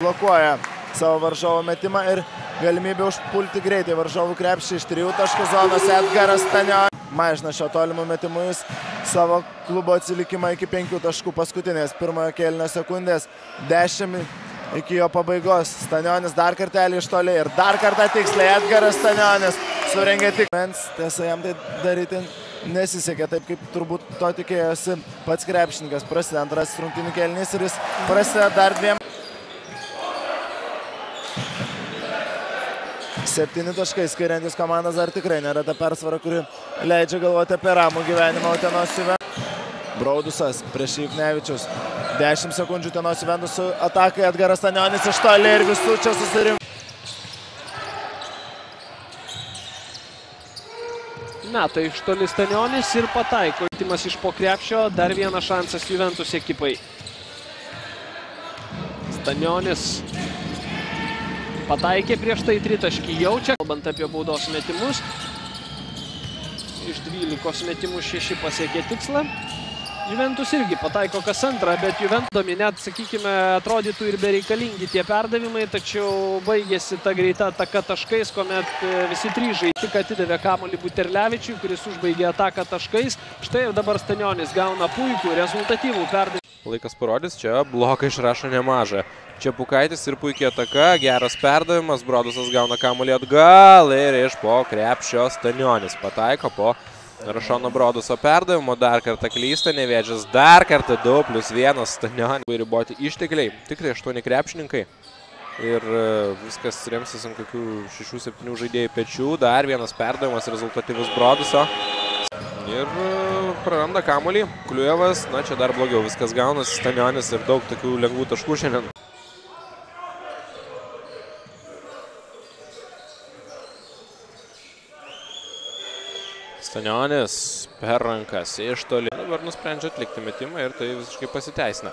blokuoja savo varžovo metimą ir galimybę užpulti greitai varžovų krepšį iš 3 taškų zonos. Edgaras Stanionis mažina šio tolimų metimų jis savo klubo atsilikimą iki 5 taškų paskutinės pirmojo kėlinio sekundės. 10 iki jo pabaigos. Stanionis dar kartelį iš toli ir dar kartą tiksliai Edgaras Stanionis surengė tik. Tiesa, jam tai daryti nesisekė taip, kaip turbūt to tikėjosi pats krepšininkas. Prasideda antrasis rungtynių kėlinys ir jis prasideda dar 2. 7 taškai skiriantis komandas dar tikrai nėra ta persvara, kuri leidžia galvoti apie ramų gyvenimą Utenos Juventus. Braudusas prieš Juknevičius. 10 sekundžių Utenos Juventus atakai. Edgaras Stanionis iš toli ir visų čia susirinko. Meta iš toli Stanionis ir pataiko. Timas iš po krepšio. Dar vienas šansas Juventus ekipai. Stanionis pataikė prieš tai 3 taškį jaučia. Kalbant apie baudos metimus. Iš 12 metimų 6 pasiekė tikslą. Juventus irgi pataiko kas antrą, bet Juventus net, sakykime, atrodytų ir bereikalingi tie perdavimai, tačiau baigėsi ta greita ataka taškais, kuomet visi 3 žaidėjai tik atidavė kamuolį Buterlevičiui, kuris užbaigė ataką taškais. Štai ir dabar Stanionis gauna puikų, rezultatyvų perdavimą. Laikas parodys, čia bloką išrašo nemažą. Čia Pukaitis ir puikiai ataka, geras perdavimas, Brodusas gauna kamuolį atgal ir iš po krepšio Stanionis pataiko po Rašono Broduso perdavimo, dar kartą klysta, Nevėdžias dar kartą 2+1 Stanionis. Riboti ištekliai, tikrai 8 krepšininkai ir viskas remsis ant kokių 6-7 žaidėjų pečių, dar vienas perdavimas rezultatyvus Broduso ir praranda kamuolį, Kliujevas, na čia dar blogiau viskas gaunasi, Stanionis ir daug tokių lengvų taškų šiandien. Stanionis per rankas iš toli. Dabar nusprendžia atlikti metimą ir tai visiškai pasiteisina.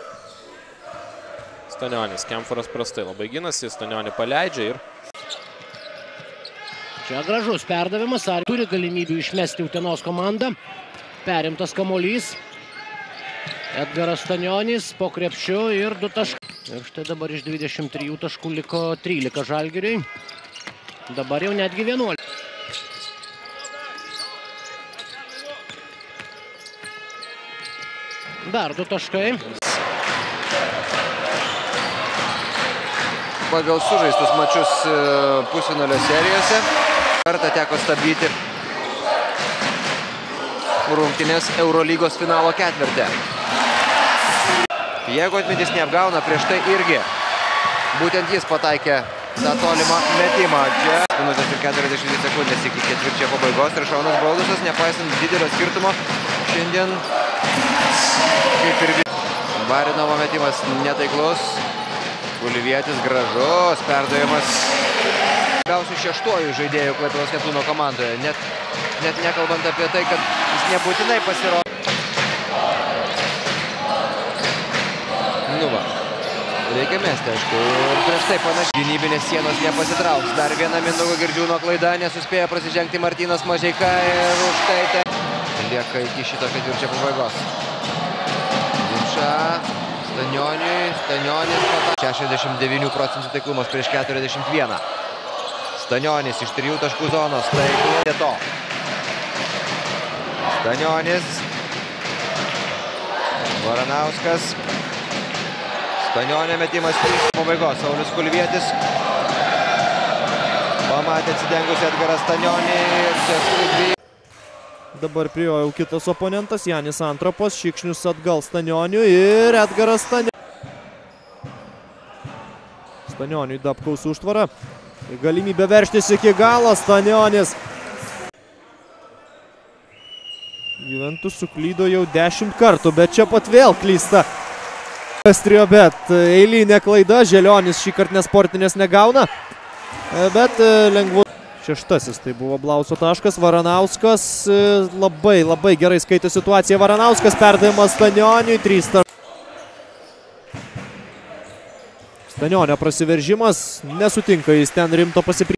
Stanionis, Kemforas prastai labai ginasi, Stanionį paleidžia ir... Čia gražus perdavimas, ar turi galimybių išmesti Utenos komandą. Perimtas kamuolys. Edgaras Stanionis po krepšiu ir 2 taškai. Ir štai dabar iš 23 taškų liko 13 Žalgiriui. Dabar jau netgi 11. Dar 2 taškai. Pagal sužaistus mačius pusfinalio serijose. Kartą teko stabdyti rungtynės Eurolygos finalo ketvirtį. Jeigu atmintis neapgauna, prieš tai irgi. Būtent jis pataikė tą tolimą metimą. Čia minutės ir 42 sekundės iki ketvirčio pabaigos. Rašonas Braudusas, nepaisant didelio skirtumo, šiandien kaip ir Barinovo metimas netaiklus. Kulivietis gražus perdavimas. Gausiu 6 žaidėjų Klaipėdos Neptūno komandoje. Net nekalbant apie tai, kad jis nebūtinai pasirodo. Nu va. Reikia mesti, aišku. Ir prieš tai panašiai. Gynybinės sienos nepasitrauks. Dar viena Mindaugo Girdžiūno klaida. Nesuspėjo prasižengti Martynas Mažeika ir už tai lieka iki šito ketvirčio pabaigos. Dimša. Stanionis 69 procentų taiklumas prieš 41. Stanionis iš 3 taškų zonos. Tai to. Stanionis. Varanauskas. Stanionio metimas pabaigos. Saulius Kulvietis. Pamatė atsidengusi Edgarą Stanionį. Ir čia dabar prie jo jau kitas oponentas, Janis Antropas, Šikšnius atgal Stanioniui ir Edgaras Stanionis. Stanioniui Dabkaus užtvara. Galimybė veržtis iki galo, Stanionis. Juventus suklydo jau 10 kartų, bet čia pat vėl klysta. Strio, bet eilinė klaida, Želionis šį kartą nesportinės negauna, bet lengvu. 6. Tai buvo Blauso taškas, Varanauskas labai gerai skaitė situaciją, Varanauskas perdavimas Stanioniui, 3 taškai. Stanionio prasiveržimas, nesutinka jis ten rimto pasipriešinimo.